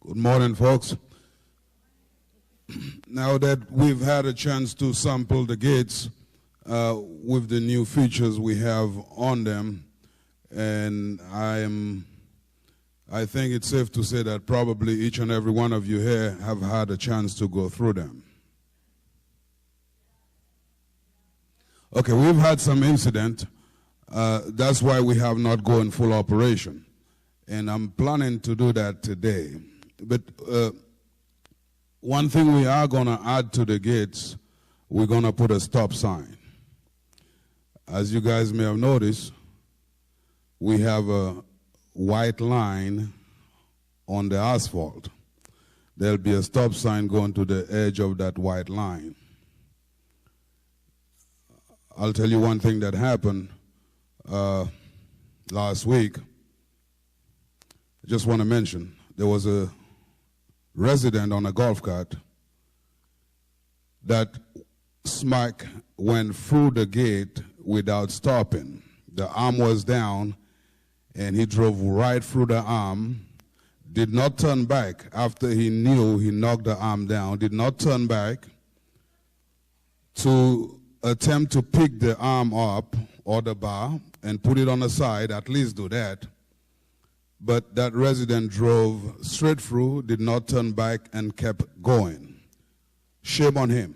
Good morning, folks. Now that we've had a chance to sample the gates with the new features we have on them, and I think it's safe to say that probably each and every one of you here have had a chance to go through them. Okay, we've had some incident. That's why we have not gone full operation. And I'm planning to do that today. But one thing we are going to add to the gates, we're going to put a stop sign. As you guys may have noticed, we have a white line on the asphalt. There'll be a stop sign going to the edge of that white line. I'll tell you one thing that happened last week. I just want to mention, there was a resident on a golf cart that smack went through the gate without stopping. The arm was down, and he drove right through the arm, did not turn back after he knew he knocked the arm down, did not turn back to attempt to pick the arm up or the bar and put it on the side, at least do that. But that resident drove straight through, did not turn back, and kept going. Shame on him.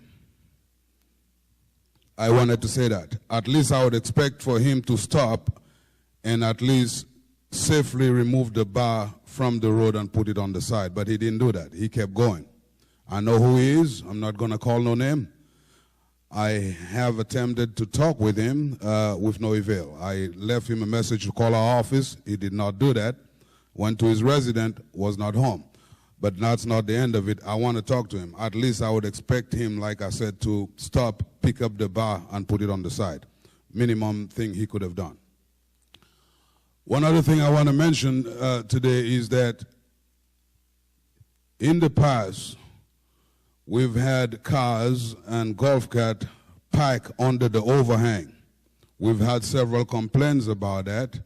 I wanted to say that. At least I would expect for him to stop and at least safely remove the bar from the road and put it on the side. But he didn't do that. He kept going. I know who he is. I'm not going to call no name. I have attempted to talk with him with no avail. I left him a message to call our office. He did not do that. Went to his resident, was not home. But that's not the end of it. I want to talk to him. At least I would expect him, like I said, to stop, pick up the bar, and put it on the side. Minimum thing he could have done. One other thing I want to mention today is that in the past, we've had cars and golf cart park under the overhang. We've had several complaints about that.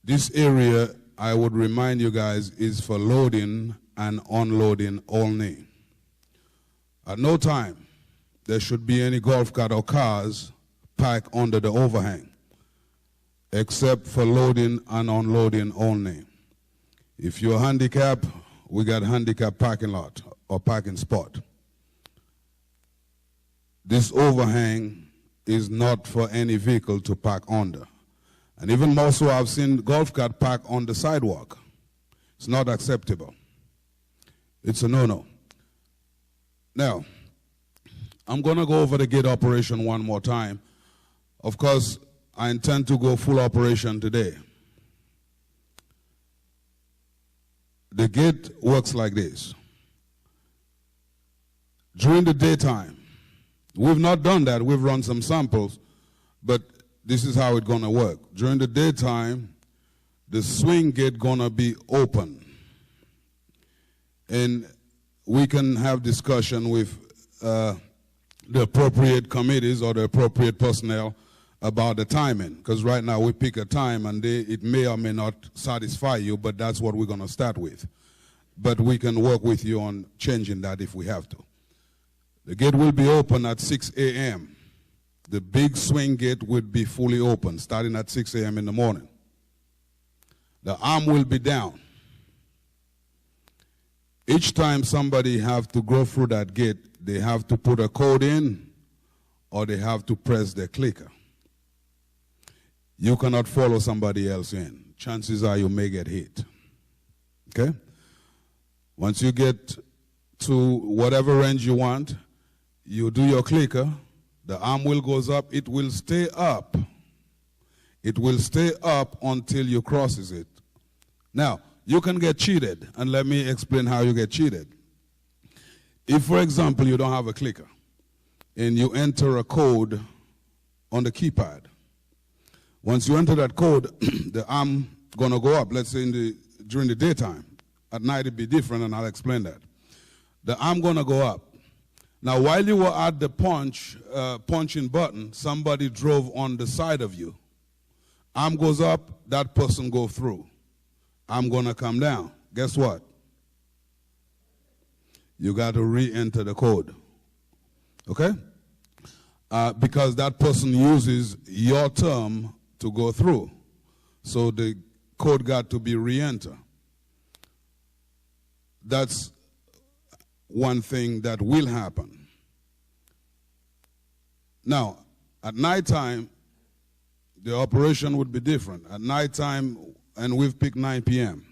This area, I would remind you guys, is for loading and unloading only. At no time there should be any golf cart or cars parked under the overhang, except for loading and unloading only. If you're handicapped, we got handicap parking lot or parking spot. This overhang is not for any vehicle to park under. And even more so, I've seen golf cart park on the sidewalk. It's not acceptable. It's a no-no. Now, I'm going to go over the gate operation one more time. Of course, I intend to go full operation today. The gate works like this. During the daytime, we've not done that. We've run some samples, but this is how it's going to work. During the daytime, the swing gate going to be open. And we can have discussion with the appropriate committees or the appropriate personnel about the timing. Because right now we pick a time and it may or may not satisfy you, but that's what we're going to start with. But we can work with you on changing that if we have to. The gate will be open at 6 a.m. The big swing gate would be fully open, starting at 6 a.m. in the morning. The arm will be down. Each time somebody have to go through that gate, they have to put a code in or they have to press their clicker. You cannot follow somebody else in. Chances are you may get hit. Okay? Once you get to whatever range you want, you do your clicker. The arm will goes up. It will stay up. It will stay up until you crosses it. Now, you can get cheated, and let me explain how you get cheated. If, for example, you don't have a clicker, and you enter a code on the keypad, once you enter that code, the arm going to go up, let's say during the daytime. At night it'd be different, and I'll explain that. The arm going to go up. Now, while you were at the punching button, somebody drove on the side of you. Arm goes up, that person go through. I'm going to come down. Guess what? you got to re-enter the code. Okay? Because that person uses your term to go through. So the code got to be re-enter. That's one thing that will happen. Now, at nighttime, the operation would be different. At nighttime, and we've picked 9 p.m.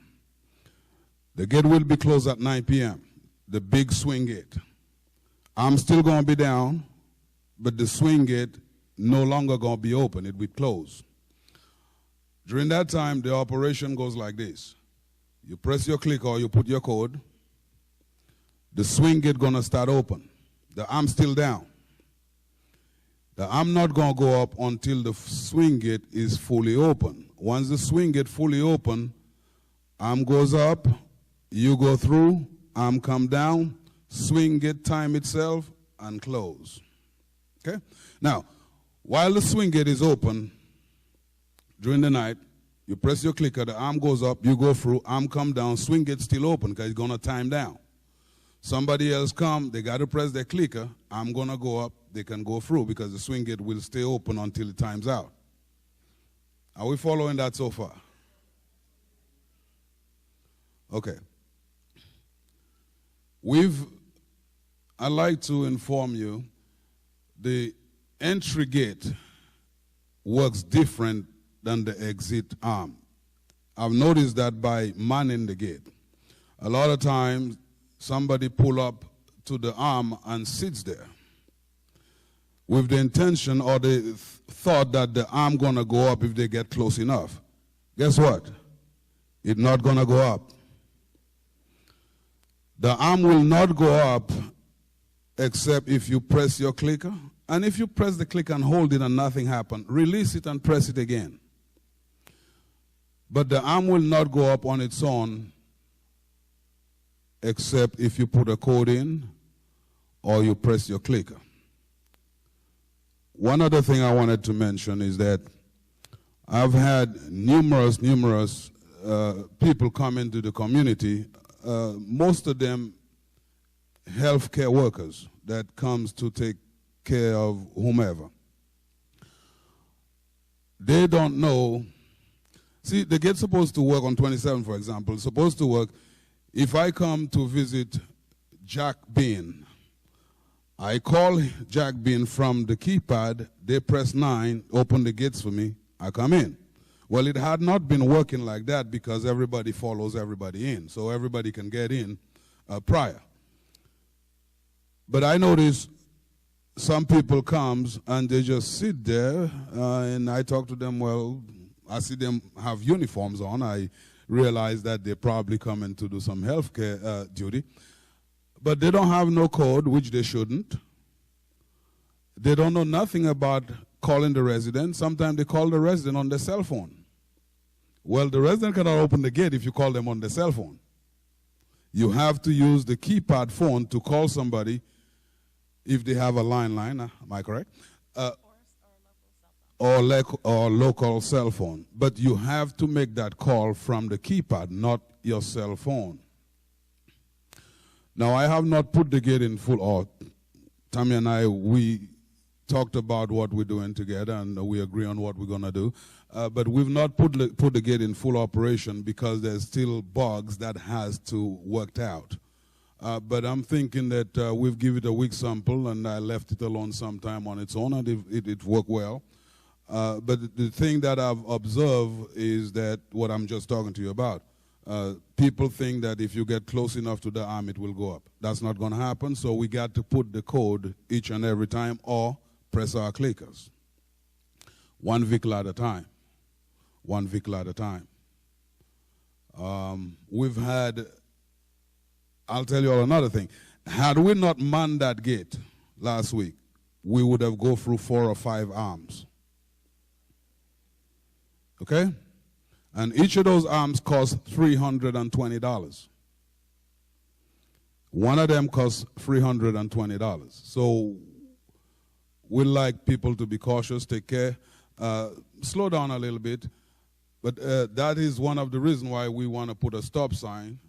The gate will be closed at 9 p.m., the big swing gate. I'm still going to be down, but the swing gate no longer going to be open. It will close. During that time, the operation goes like this. You press your clicker or you put your code. The swing gate going to start open. The arm's still down. The arm not going to go up until the swing gate is fully open. Once the swing gate fully open, arm goes up, you go through, arm come down, swing gate time itself, and close. Okay? Now, while the swing gate is open, during the night, you press your clicker, the arm goes up, you go through, arm come down, swing gate still open because it's going to time down. Somebody else come, they got to press their clicker, arm going to go up, they can go through because the swing gate will stay open until it times out. Are we following that so far? Okay. I'd like to inform you, the entry gate works different than the exit arm. I've noticed that by manning the gate. A lot of times, somebody pull up to the arm and sits there with the intention or the thought that the arm going to go up if they get close enough. Guess what? It's not going to go up. The arm will not go up except if you press your clicker. And if you press the clicker and hold it and nothing happens, release it and press it again. But the arm will not go up on its own except if you put a code in or you press your clicker. One other thing I wanted to mention is that I've had numerous people come into the community, most of them healthcare workers that comes to take care of whomever. They don't know. See, the gate's supposed to work on 27, for example. It's supposed to work. If I come to visit Jack Bean, I call Jack Bean from the keypad, they press 9, open the gates for me, I come in. Well, it had not been working like that because everybody follows everybody in, so everybody can get in prior. But I notice some people comes and they just sit there, and I talk to them, well, I see them have uniforms on. I realize that they probably coming to do some healthcare duty. But they don't have no code, which they shouldn't. They don't know nothing about calling the resident. Sometimes they call the resident on their cell phone. Well, the resident cannot open the gate if you call them on the cell phone. You have to use the keypad phone to call somebody if they have a landline. Am I correct? Or local cell phone. But you have to make that call from the keypad, not your cell phone. Now, I have not put the gate in full, or Tammy and I, we talked about what we're doing together, and we agree on what we're going to do. But we've not put the gate in full operation because there's still bugs that has to work out. But I'm thinking that we've given it a week sample, and I left it alone sometime on its own, and it worked well. But the thing that I've observed is that what I'm just talking to you about. People think that if you get close enough to the arm, it will go up. That's not going to happen, so we got to put the code each and every time or press our clickers. One vehicle at a time. One vehicle at a time. We've had, I'll tell you all another thing. Had we not manned that gate last week, we would have go through 4 or 5 arms. Okay? And each of those arms cost $320. One of them costs $320. So we like people to be cautious, take care, slow down a little bit. But that is one of the reasons why we want to put a stop sign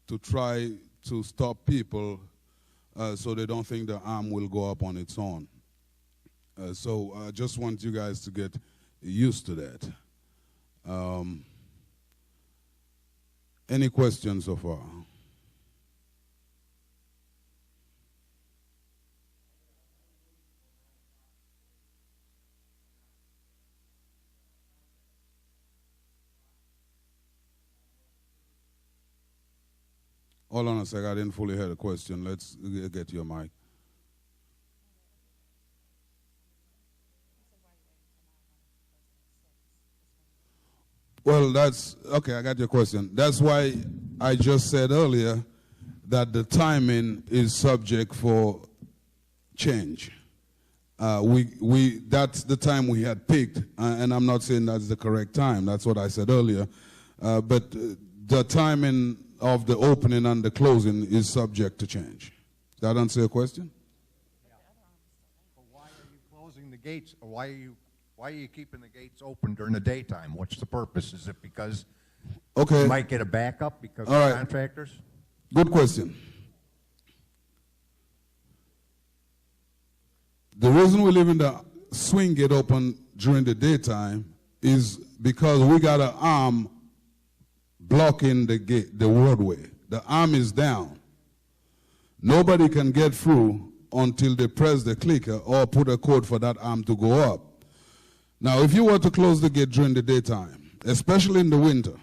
to try to stop people so they don't think the arm will go up on its own. So I just want you guys to get used to that. Any questions so far? Hold on a second, I didn't fully hear the question. Let's get your mic. Well, that's, okay, I got your question. That's why I just said earlier that the timing is subject for change. That's the time we had picked, and I'm not saying that's the correct time. That's what I said earlier. But the timing of the opening and the closing is subject to change. Does that answer your question? Yeah. But why are you closing the gates? Or why are you keeping the gates open during the daytime? What's the purpose? Is it because you might get a backup because of contractors? Good question. The reason we leave the swing gate open during the daytime is because we got an arm blocking the gate, the roadway. The arm is down. Nobody can get through until they press the clicker or put a code for that arm to go up. Now, if you were to close the gate during the daytime, especially in the winter,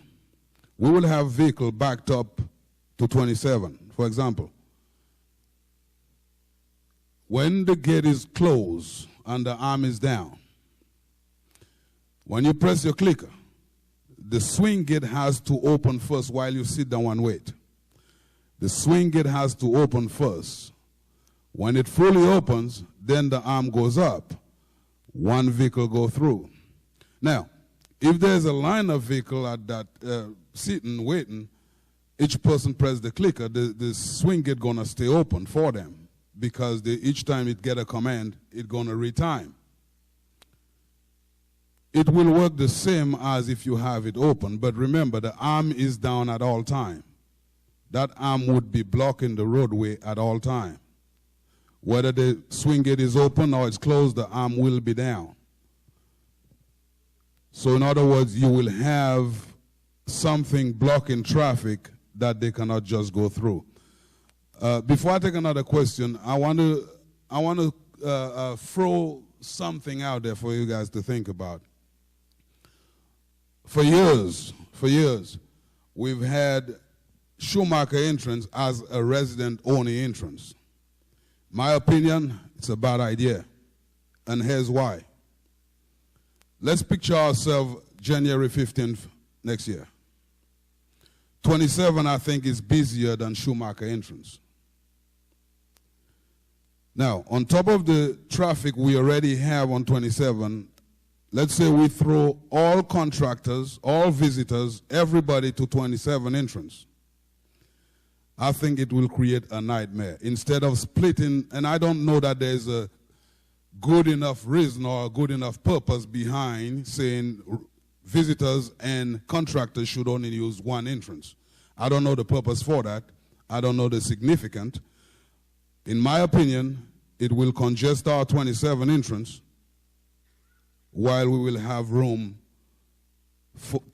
we will have vehicle backed up to 27, for example. When the gate is closed and the arm is down, when you press your clicker, the swing gate has to open first while you sit down and wait. The swing gate has to open first. When it fully opens, then the arm goes up. One vehicle go through. Now, if there's a line of vehicle at that sitting, waiting, each person press the clicker, the swing gate gonna stay open for them because each time it get a command, it gonna retime. It will work the same as if you have it open, but remember the arm is down at all time. That arm would be blocking the roadway at all time. Whether the swing gate is open or it's closed, the arm will be down. So in other words, you will have something blocking traffic that they cannot just go through. Before I take another question, I want to throw something out there for you guys to think about. For years, we've had Schumacher entrance as a resident-only entrance. My opinion, it's a bad idea, and here's why. Let's picture ourselves January 15th next year. 27, I think, is busier than Schumacher entrance. Now, on top of the traffic we already have on 27, let's say we throw all contractors, all visitors, everybody to 27 entrance. I think it will create a nightmare. Instead of splitting, and I don't know that there's a good enough reason or a good enough purpose behind saying visitors and contractors should only use one entrance. I don't know the purpose for that. I don't know the significance. In my opinion, it will congest our 27 entrance while we will have room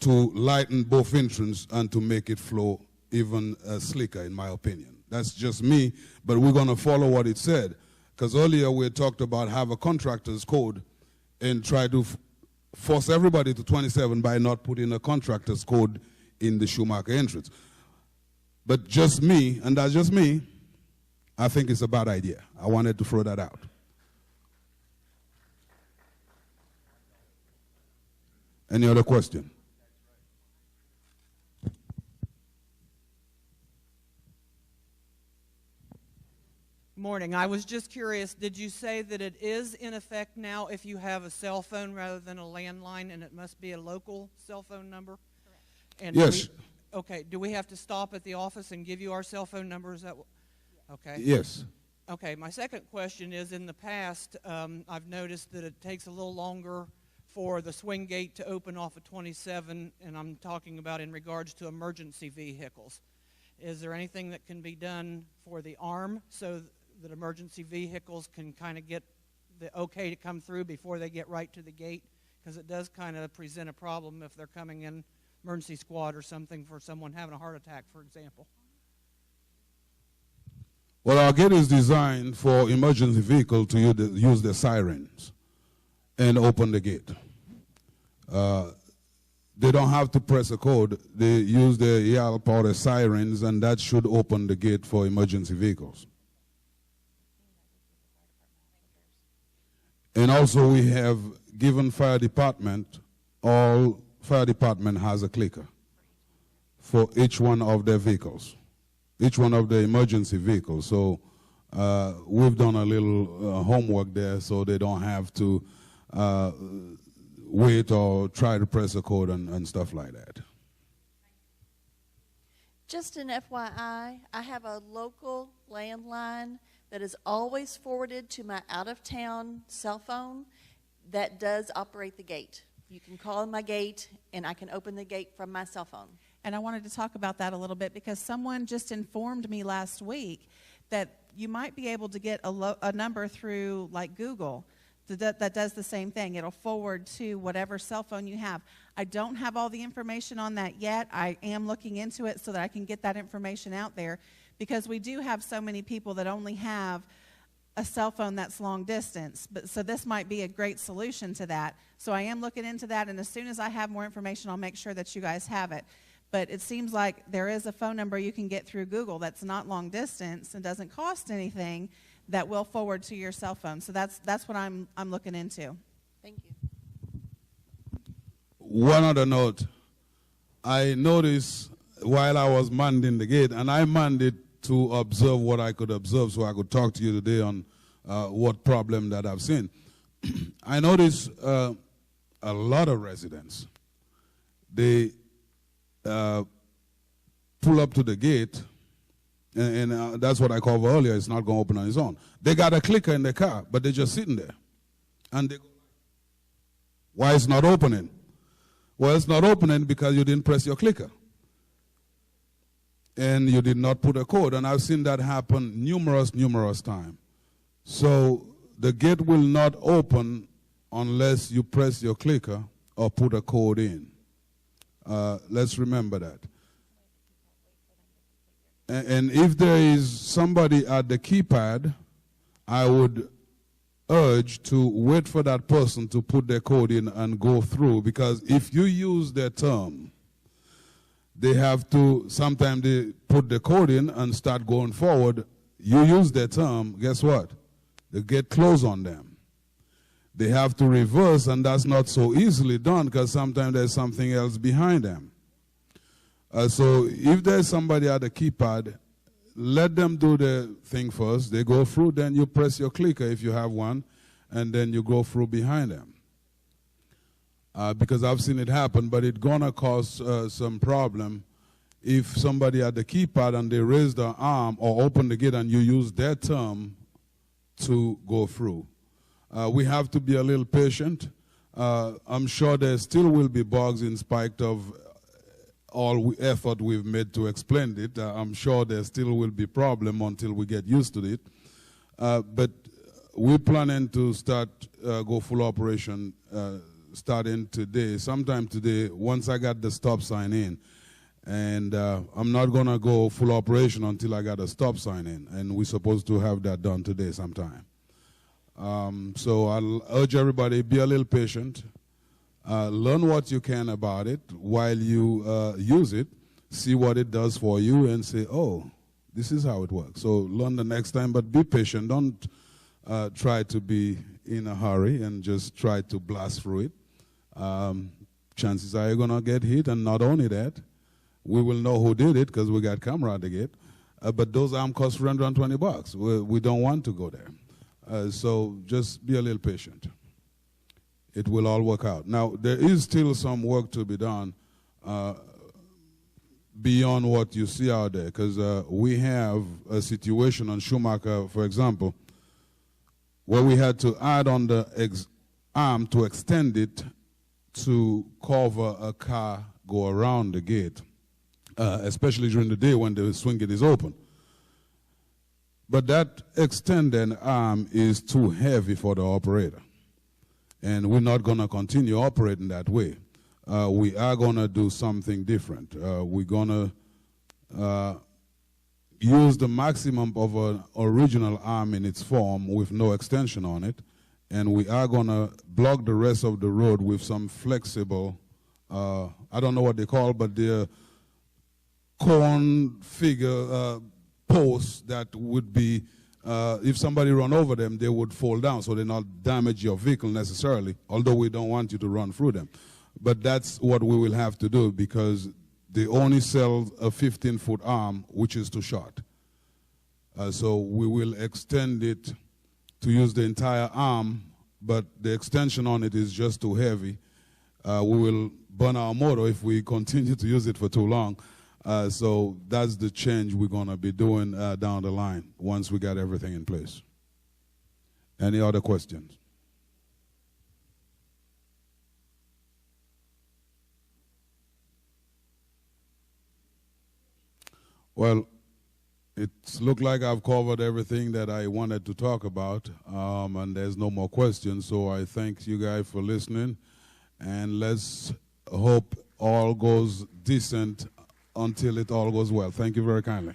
to lighten both entrances and to make it flow even slicker, in my opinion. That's just me, but we're going to follow what it said. Because earlier we talked about have a contractor's code and try to force everybody to 27 by not putting a contractor's code in the Schumacher entrance. But just me, and that's just me, I think it's a bad idea. I wanted to throw that out. Any other question? Morning. I was just curious, did you say that it is in effect now if you have a cell phone rather than a landline, and it must be a local cell phone number? Correct. And yes. Okay. Do we have to stop at the office and give you our cell phone number? Is that okay? Yes. Okay. My second question is, in the past, I've noticed that it takes a little longer for the swing gate to open off of 27, and I'm talking about in regards to emergency vehicles. Is there anything that can be done for the arm so that emergency vehicles can kind of get the okay to come through before they get right to the gate? Because it does kind of present a problem if they're coming in emergency squad or something for someone having a heart attack, for example. Well, our gate is designed for emergency vehicle to use the sirens and open the gate. They don't have to press a code. They use the yelp or the sirens, and that should open the gate for emergency vehicles. And also we have given fire department, all fire department has a clicker for each one of their vehicles, each one of the emergency vehicles. So we've done a little homework there so they don't have to wait or try to press a code and stuff like that. Just an FYI, I have a local landline that is always forwarded to my out-of-town cell phone that does operate the gate. You can call my gate, and I can open the gate from my cell phone. And I wanted to talk about that a little bit because someone just informed me last week that you might be able to get a number through like Google that does the same thing. It'll forward to whatever cell phone you have. I don't have all the information on that yet. I am looking into it so that I can get that information out there because we do have so many people that only have a cell phone that's long distance. So this might be a great solution to that. So I am looking into that, and as soon as I have more information, I'll make sure that you guys have it. But it seems like there is a phone number you can get through Google that's not long distance and doesn't cost anything that will forward to your cell phone. So that's what I'm looking into. Thank you. One other note, I noticed while I was manning the gate, and I manned it to observe what I could observe so I could talk to you today on what problem that I've seen. I noticed a lot of residents, they pull up to the gate, and that's what I covered earlier. It's not going to open on its own. They got a clicker in the car, but they're just sitting there. And they go, why it's not opening? Well, it's not opening because you didn't press your clicker. And you did not put a code. And I've seen that happen numerous times. So the gate will not open unless you press your clicker or put a code in. Let's remember that. And if there is somebody at the keypad, I would urge to wait for that person to put their code in and go through, because if you use their term, they have to, sometimes they put the code in and start going forward. You use their term, guess what? They get closed on them. They have to reverse, and that's not so easily done because sometimes there's something else behind them. So if there's somebody at the keypad, let them do the thing first. They go through, then you press your clicker if you have one, and then you go through behind them. Because I've seen it happen, but it's going to cause some problem if somebody at the keypad and they raise their arm or open the gate and you use their term to go through. We have to be a little patient. I'm sure there still will be bugs in spite of all effort we've made to explain it. I'm sure there still will be problem until we get used to it. But we're planning to start go full operation starting today, sometime today, once I got the stop sign in. And I'm not going to go full operation until I got a stop sign in. And we're supposed to have that done today sometime. So I'll urge everybody, be a little patient. Learn what you can about it while you use it. See what it does for you and say, oh, this is how it works. So learn the next time, but be patient. Don't try to be in a hurry and just try to blast through it. Chances are you're going to get hit, and not only that, we will know who did it because we got camera at the gate. But those arms cost $120. We don't want to go there. So just be a little patient. It will all work out. Now, there is still some work to be done beyond what you see out there, because we have a situation on Schumacher, for example, where we had to add on the arm to extend it to cover a car go around the gate. especially during the day when the swing gate is open. But that extended arm is too heavy for the operator. And we're not going to continue operating that way. We are going to do something different. We're going to use the maximum of an original arm in its form with no extension on it. And we are going to block the rest of the road with some flexible, I don't know what they call, but they're cone figure posts that would be, if somebody run over them, they would fall down, so they not damage your vehicle necessarily, although we don't want you to run through them. But that's what we will have to do, because they only sell a 15-foot arm, which is too short. So we will extend it to use the entire arm, but the extension on it is just too heavy. We will burn our motor if we continue to use it for too long. So that's the change we're going to be doing down the line once we got everything in place. Any other questions? Well, it's looked like I've covered everything that I wanted to talk about, and there's no more questions. So I thank you guys for listening, and let's hope all goes decent until it all goes well. Thank you very kindly.